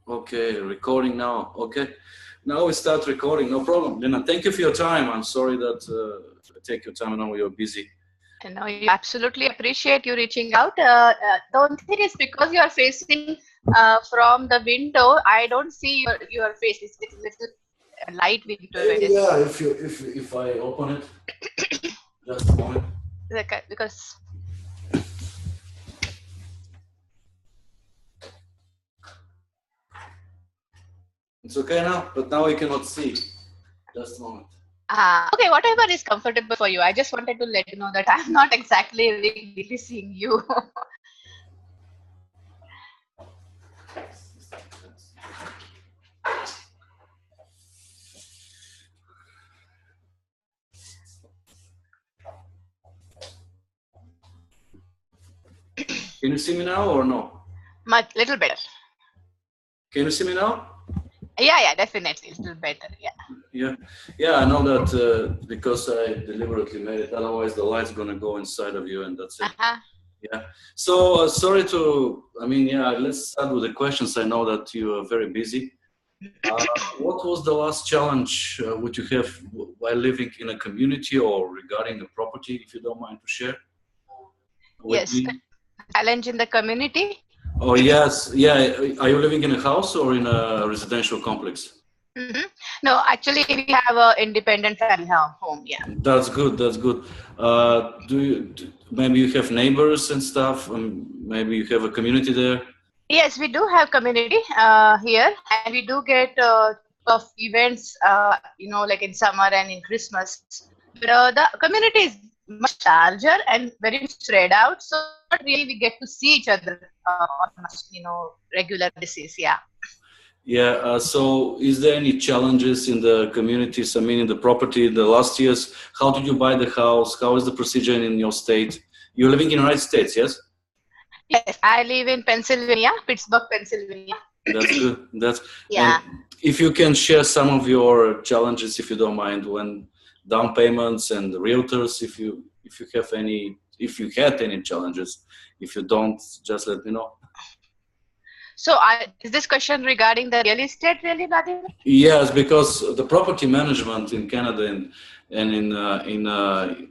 Okay, recording now. Okay, now we start recording. No problem. Lina, thank you for your time. I'm sorry that I take your time. I know you're busy. And now you absolutely appreciate you reaching out. The only thing is because you are facing from the window, I don't see your face. It's a little light window it is. Yeah, if I open it, just a moment. Because It's okay now, but now I cannot see. Just a moment. okay, whatever is comfortable for you. I just wanted to let you know that I'm not exactly really seeing you. Can you see me now or no? Much little better. Can you see me now? Yeah, definitely, little better. Yeah. I know that because I deliberately made it. Otherwise, the light's gonna go inside of you, and that's it. Yeah. So sorry to. I mean, yeah. Let's start with the questions. I know that you are very busy. What was the last challenge would you have while living in a community or regarding a property, if you don't mind to share with Yes, me? challenge in the community. Oh yes, yeah. Are you living in a house or in a residential complex? Mm-hmm. No, actually, we have a independent family home. Yeah. That's good. That's good. Maybe you have neighbors and stuff? Maybe you have a community there. Yes, we do have community here, and we do get of events, like in summer and in Christmas. But the community is much larger and very spread out, so not really we get to see each other on a regular basis. Yeah. Yeah. So, is there any challenges in the communities? I mean, in the property in the last years, how did you buy the house? How is the procedure in your state? You're living in the United States, yes? Yes, I live in Pennsylvania, Pittsburgh, Pennsylvania. That's good. And Yeah. if you can share some of your challenges, if you don't mind, when down payments and realtors, if you had any challenges, if you don't, just let me know. So, is this question regarding the real estate really, Vladimir? Yes, because the property management in Canada and in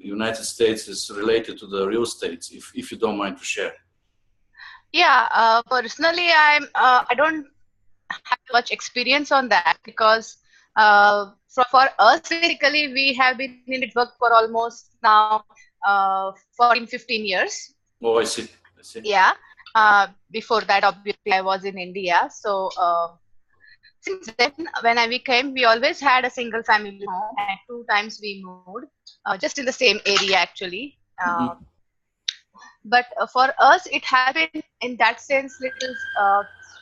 United States is related to the real estate. If you don't mind to share. Yeah, personally, I don't have much experience on that because for us, basically, we have been in network for almost now 14, 15 years. Oh, I see. Yeah. Before that, obviously, I was in India. So since then, when we came, we always had a single family home, and 2 times we moved, just in the same area, actually. But for us, it has been, in that sense, little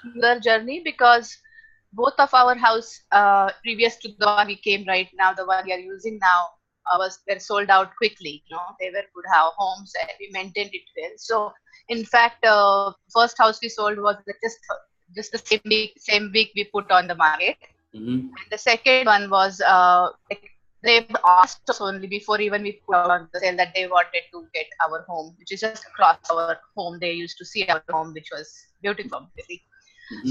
smoother journey because both of our house, previous to the one we came right now, the one we are using now, were sold out quickly. They were good homes, and we maintained it well. So, in fact, first house we sold was just the same week we put on the market. And the second one was they asked us only before even we put on the sale that they wanted to get our home, which is just across our home. They used to see our home, which was beautiful, really.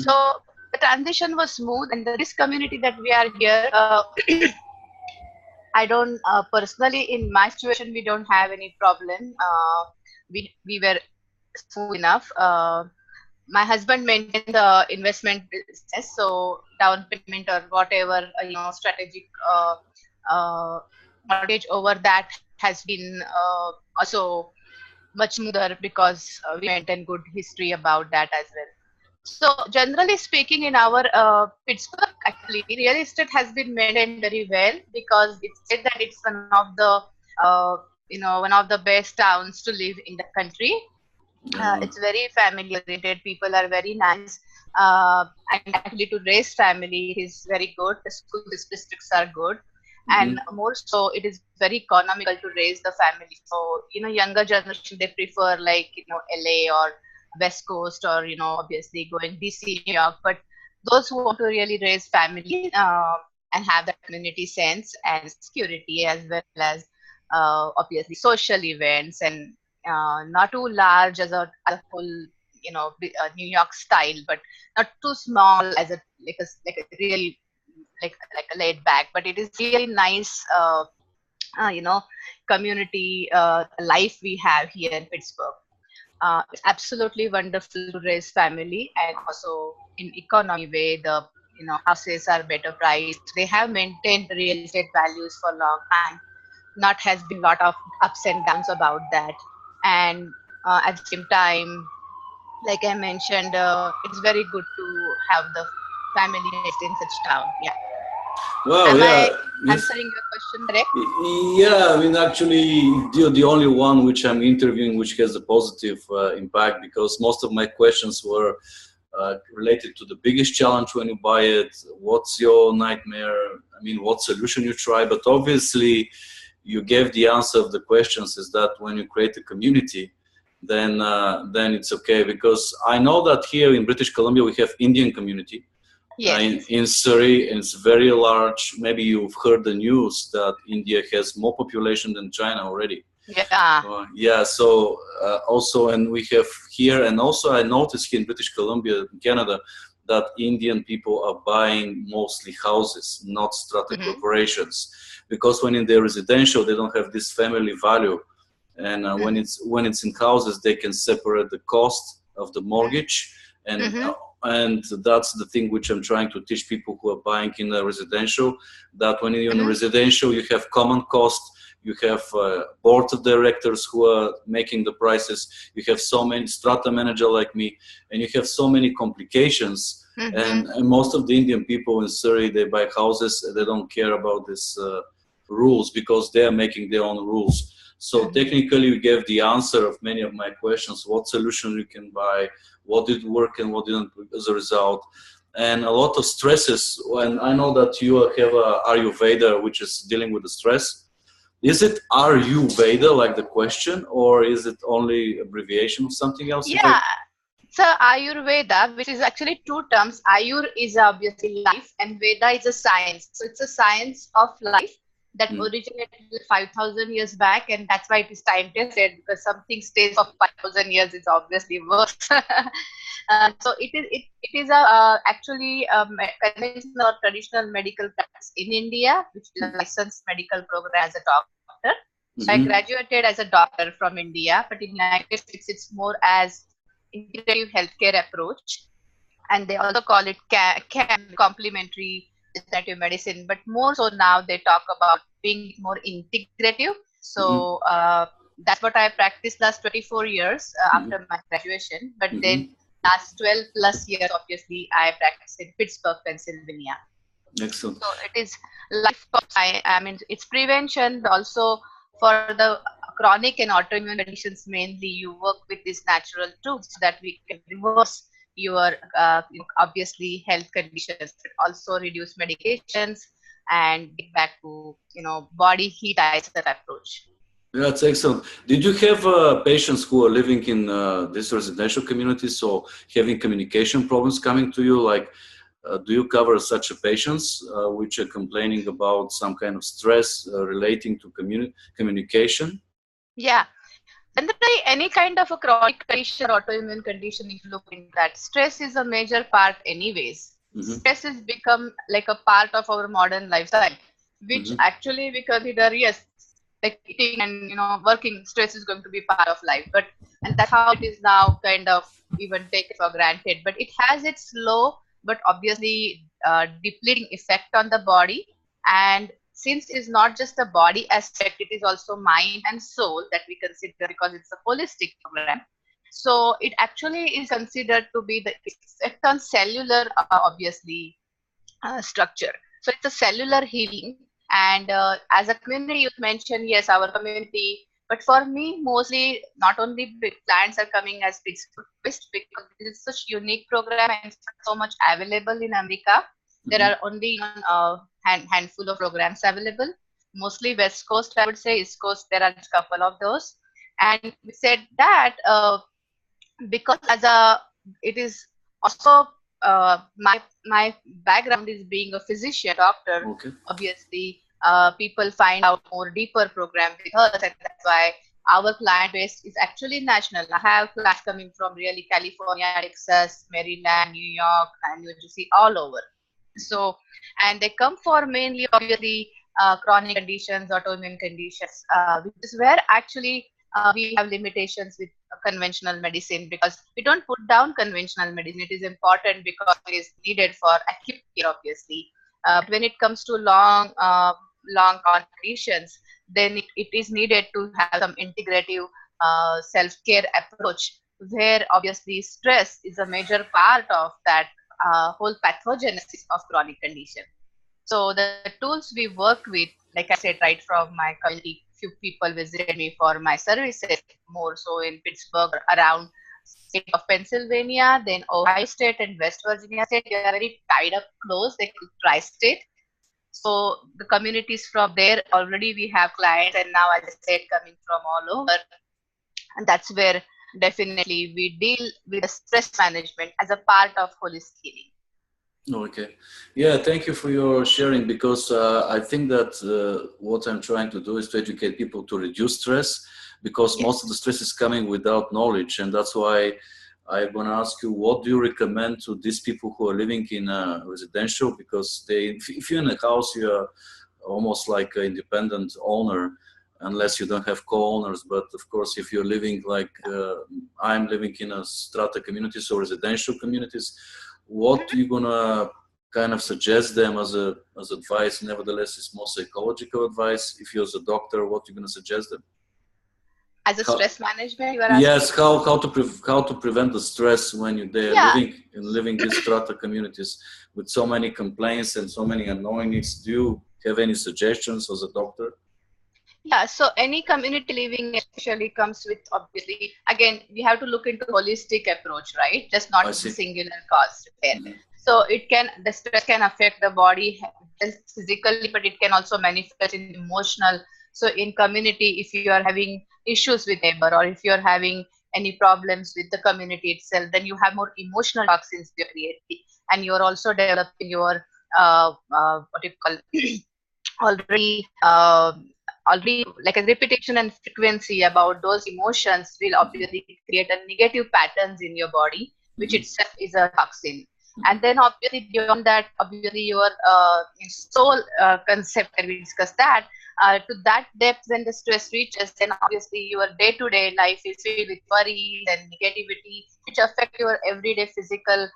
So the transition was smooth, and this community that we are here, I don't personally, in my situation, we don't have any problem. We were smooth enough. My husband maintained the investment business, so down payment or whatever, strategic mortgage over that has been also much smoother because we maintain good history about that as well. So generally speaking, in our Pittsburgh, actually, real estate has been maintained very well because it's said that it's one of the best towns to live in the country. It's very family oriented. People are very nice. And actually, to raise family is very good. The school districts are good. And more so, it is very economical to raise the family. So, younger generation, they prefer like, LA or West Coast or, obviously going DC, New York. But those who want to really raise family and have that community sense and security as well as obviously social events and not too large as a whole New York style, but not too small as a real like a laid back, but it is really nice community life we have here in Pittsburgh. It's absolutely wonderful to raise family, and also in economy way, the houses are better priced. They have maintained the real estate values for a long time. Not has been a lot of ups and downs about that, and at the same time, like I mentioned, it's very good to have the family raised in such town. Yeah. Wow, Am yeah. I answering your question correct? Yeah, I mean, actually, you're the only one which I'm interviewing which has a positive impact, because most of my questions were related to the biggest challenge when you buy it. What's your nightmare? I mean, what solution you try? But obviously, you gave the answer of the questions, is that when you create a community, then it's okay. Because I know that here in British Columbia we have Indian community. Yes. In Surrey, it's very large. Maybe you've heard the news that India has more population than China already. Yeah. Yeah, so also, and we have here, and also I noticed here in British Columbia, Canada, that Indian people are buying mostly houses, not strata corporations, because when in their residential, they don't have this family value, and when it's in houses, they can separate the cost of the mortgage, and that's the thing which I'm trying to teach people who are buying in a residential, that when you're in a residential, you have common cost, you have board of directors who are making the prices, you have so many strata manager like me, and you have so many complications. And most of the Indian people in Surrey, they buy houses, they don't care about these rules, because they are making their own rules. So technically you gave the answer of many of my questions: what solution you can buy, what did work and what didn't as a result, and a lot of stresses. And I know that you have a Ayurveda which is dealing with the stress. Is it Ayurveda like the question, or is it only abbreviation of something else? Yeah, so Ayurveda, which is actually two terms. Ayur is obviously life, and Veda is a science. So it's a science of life that originated 5,000 years back, and that's why it is time tested, because something stays for 5,000 years is obviously worse. So it is a actually conventional or traditional medical practice in India, which is a licensed medical program as a doctor. So I graduated as a doctor from India, but in United States it's more as integrative healthcare approach, and they also call it CAM, complementary alternative medicine. But more so now they talk about being more integrative. So that's what I practiced last 24 years after my graduation. But then last 12 plus years, obviously, I practiced in Pittsburgh, Pennsylvania. Excellent. So it is life. I mean, it's prevention, but also for the chronic and autoimmune conditions, mainly you work with these natural tools so that we can reverse your obviously health conditions, but also reduce medications and get back to body heat ISR approach. That's excellent. Did you have patients who are living in this residential community, so having communication problems coming to you? Like, do you cover such patients which are complaining about some kind of stress relating to communication? Yeah. Generally, any kind of a chronic condition or autoimmune condition, if you look into that, stress is a major part anyways. Stress has become like a part of our modern lifestyle, which actually we consider, yes, like eating and working, stress is going to be part of life. But and that's how it is now kind of even taken for granted. But it has its slow but obviously depleting effect on the body. And since it's not just a body aspect, it is also mind and soul that we consider, because it's a holistic program. So it actually is considered to be the effect on cellular, obviously, structure. So it's a cellular healing. And as a community, you mentioned, yes, our community. But for me, mostly not only big clients are coming as Pittsburgh, because this is such unique program and so much available in America. There are only handful of programs available. Mostly West Coast, I would say. East Coast, there are a couple of those. And we said that because as a, it is also my background is being a physician, doctor. Obviously, people find out more deeper program with us, and that's why our client base is actually national. I have clients coming from really California, Texas, Maryland, New York, and New Jersey, all over. So, and they come for mainly, obviously, chronic conditions, autoimmune conditions, which is where actually we have limitations with conventional medicine, because we don't put down conventional medicine. It is important because it is needed for acute care, obviously. But when it comes to long conditions, then it is needed to have some integrative self-care approach, where obviously stress is a major part of that whole pathogenesis of chronic condition. So the tools we work with, like I said, right from my community, few people visited me for my services, more so in Pittsburgh, around state of Pennsylvania, then Ohio State and West Virginia State. They are very tied up close, like tri-state. So the communities from there, already we have clients, and now, as I said, coming from all over. And that's where definitely we deal with the stress management as a part of holistic healing. Okay. Yeah, thank you for your sharing, because I think that what I'm trying to do is to educate people to reduce stress, because most of the stress is coming without knowledge. And that's why I'm going to ask you, what do you recommend to these people who are living in a residential? Because if you're in a house, you're almost like an independent owner, unless you don't have co-owners. But of course, if you're living like I'm living in a strata communities or residential communities, what you're gonna kind of suggest them as advice? Nevertheless, it's more psychological advice. If you're a doctor, what you're gonna suggest them? As a stress management, you are asking? Yes, how to prevent the stress when you're there, living these strata communities with so many complaints and so many annoyances. Do you have any suggestions as a doctor? Yeah, so any community living especially comes with, obviously, again, we have to look into holistic approach, right? Just not the singular cause there. So the stress can affect the body physically, but it can also manifest in emotional. So in community, if you are having issues with neighbor, or if you're having any problems with the community itself, then you have more emotional toxins you're creating, and you're also developing your what you call already like a repetition and frequency about those emotions will obviously create a negative patterns in your body, which itself is a toxin. And then obviously beyond that, obviously your soul concept, and we discuss that, to that depth, when the stress reaches, then obviously your day-to-day life is filled with worries and negativity, which affect your everyday physical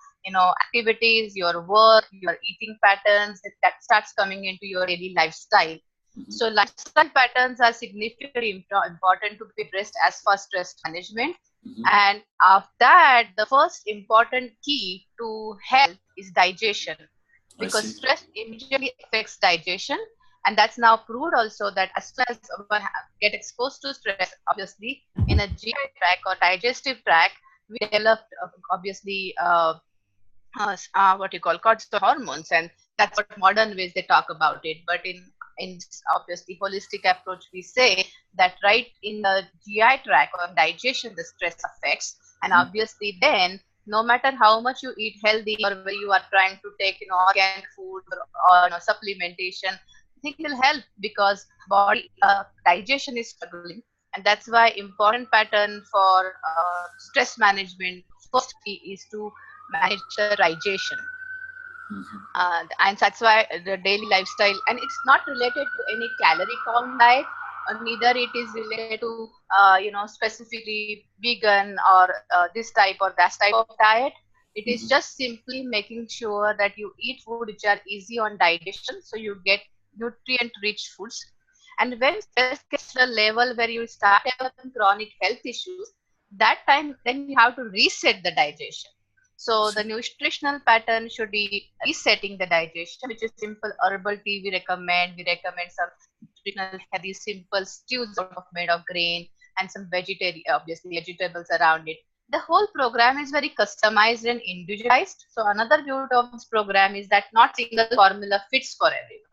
activities, your work, your eating patterns. That starts coming into your daily lifestyle. So lifestyle patterns are significantly important to be addressed as for stress management. And of that, the first important key to health is digestion, because stress immediately affects digestion. And that's now proved also that as soon as one get exposed to stress, obviously in a GI tract or digestive tract, we develop obviously what you call cortisol hormones, and that's what modern ways they talk about it. But in obviously holistic approach, we say that right in the GI tract or digestion, the stress affects. And obviously then, no matter how much you eat healthy, or whether you are trying to take organic food or supplementation, I think will help, because body digestion is struggling. And that's why important pattern for stress management, first key is to manage the digestion. And that's why the daily lifestyle, and it's not related to any calorie count diet, or neither it is related to specifically vegan or this type or that type of diet. It is just simply making sure that you eat food which are easy on digestion, so you get nutrient rich foods. And when stress gets to a level where you start developing chronic health issues, that time then you have to reset the digestion. So the nutritional pattern should be resetting the digestion, which is simple herbal tea we recommend. We recommend some nutritional healthy simple stews made of grain, and some vegetarian, obviously vegetables around it. The whole program is very customized and individualized. So another beauty of this program is that not single formula fits for everyone.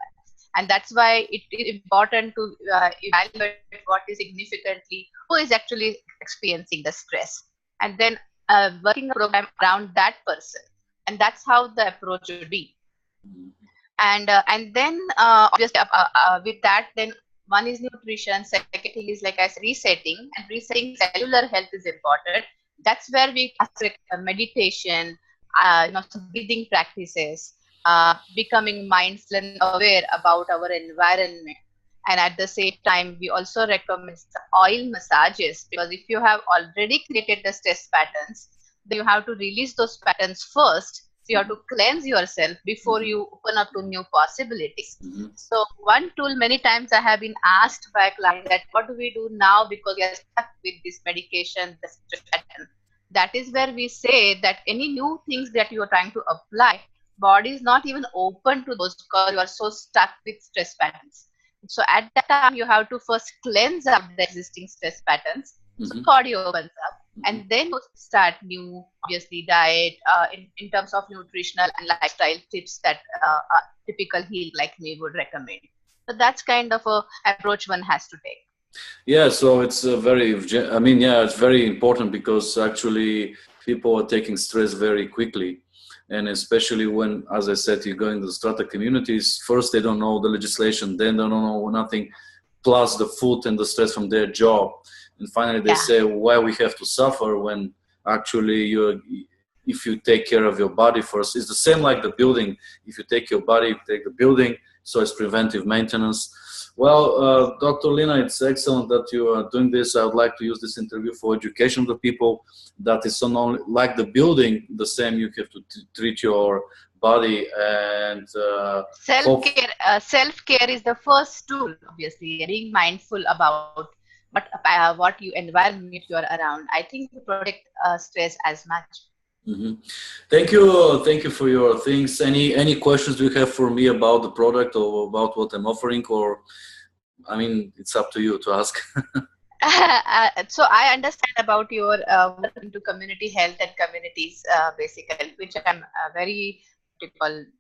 And that's why it is important to evaluate what is significantly, who is actually experiencing the stress, and then working a program around that person. And that's how the approach should be. And then obviously with that, then One is nutrition. Second thing is, like I said, resetting, and resetting cellular health is important. That's where we ask meditation, some breathing practices, becoming mindful and aware about our environment. And at the same time, we also recommend oil massages, because if you have already created the stress patterns, then you have to release those patterns first. So you have to cleanse yourself before you open up to new possibilities. So one tool, many times I have been asked by clients that what do we do now because we are stuck with this medication, the stress pattern. That is where we say that any new things that you are trying to apply, body is not even open to those because you are so stuck with stress patterns. So at that time, you have to first cleanse out the existing stress patterns. So body opens up, and then you start new, obviously, diet in terms of nutritional and lifestyle tips that a typical heal like me would recommend. So that's kind of a approach one has to take. Yeah, so it's it's very important, because actually people are taking stress very quickly. And especially when, as I said, you go into the strata communities, first they don't know the legislation, then they don't know nothing, plus the food and the stress from their job. And finally they say, why we have to suffer, when actually if you take care of your body first, it's the same like the building. If you take your body, you take the building, so it's preventive maintenance. Well, Dr. Lina, it's excellent that you are doing this. I would like to use this interview for education of the people, that it's not only like the building, the same you have to treat your body. And self-care is the first tool, obviously, being mindful about what you environment you are around. I think to protect stress as much. Thank you for your things. Any questions you have for me about the product or about what I'm offering? Or, I mean, it's up to you to ask. So I understand about your work into community health and communities, basically, which I'm very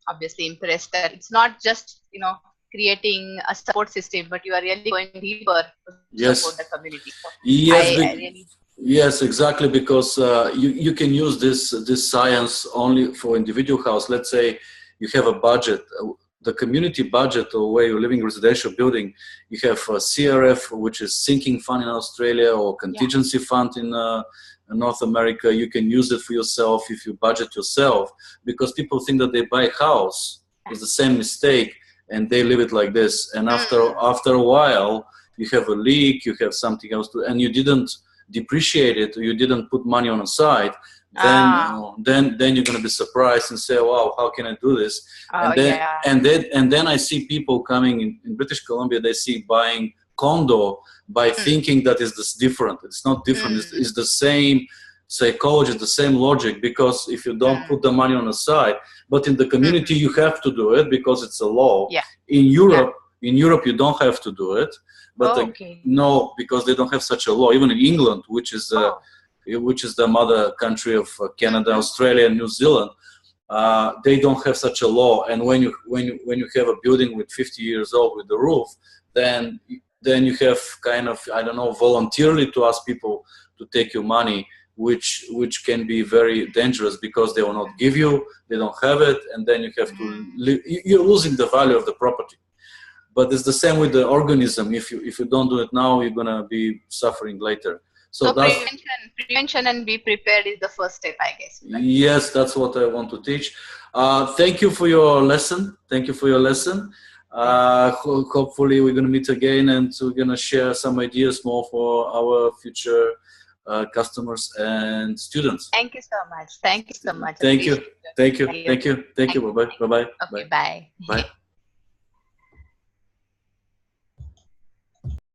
obviously impressed that it's not just creating a support system, but you are really going deeper to support the community. So yes, exactly, because you can use this science only for individual house. Let's say you have a budget, the community budget, or where you're living residential building, you have a CRF, which is sinking fund in Australia, or contingency fund in North America. You can use it for yourself if you budget yourself, because people think that they buy a house. It's the same mistake, and they leave it like this. And after a while, you have a leak, you have something else and you didn't depreciate it, or you didn't put money on the side. Then you're gonna be surprised and say, "Wow, how can I do this?" And then I see people coming in British Columbia. They see buying condo by thinking that is this different. It's not different. It's the same psychology, the same logic. Because if you don't put the money on the side, but in the community you have to do it because it's a law. In Europe you don't have to do it. But no, because they don't have such a law. Even in England, which is the mother country of Canada, Australia, and New Zealand, they don't have such a law. And when you have a building with 50 years old with the roof, then you have kind of, I don't know, voluntarily to ask people to take your money, which can be very dangerous, because they will not give you, they don't have it, and then you have to you're losing the value of the property. But it's the same with the organism. If you don't do it now, you're gonna be suffering later. So prevention and be prepared is the first step, I guess. Right? Yes, that's what I want to teach. Thank you for your lesson. Hopefully we're gonna meet again, and we're gonna share some ideas more for our future customers and students. Thank you so much. Thank you. Bye-bye. Okay, bye. Bye.